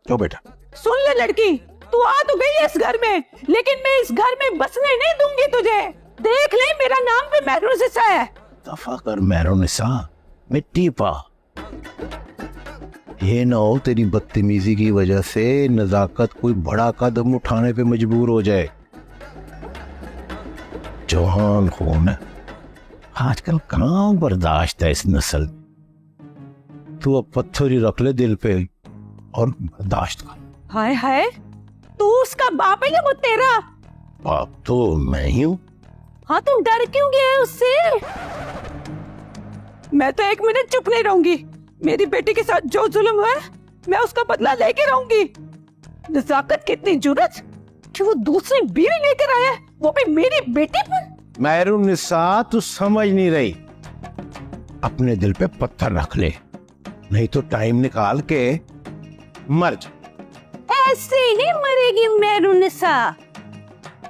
क्यों बेटा? सुन ले लड़की, तू आ तो गई है इस घर में, लेकिन मैं इस घर में बसने नहीं दूंगी तुझे। देख ले, मेरा नाम भी महरूनिसा है। दफा कर महरूनिसा, मिट्टी पा। ये ना हो तेरी बदतमीजी की वजह से नजाकत कोई बड़ा कदम उठाने पे मजबूर हो जाए। जवान खून है, आजकल कहाँ बर्दाश्त है इस नस्ल। तू अब पत्थर ही रख ले दिल पे और बर्दाश्त कर। हाय हाय, तू उसका बाप है या वो तेरा? बाप तो मैं ही हूँ। हाँ, तुम डर क्यों गया है उससे? मैं तो एक मिनट चुप नहीं रहूंगी। मेरी बेटी के साथ जो जुल्म हुआ है, मैं उसका बदला लेके रहूंगी। नजाकत की इतनी जुर्रत कि वो दूसरी बीवी लेकर आया है, वो भी मेरी बेटी पर। महरूनिसा, तू समझ नहीं रही। अपने दिल पे पत्थर रख ले, नहीं तो टाइम निकाल के मर जा। ऐसे नहीं मरेगी महरूनिसा।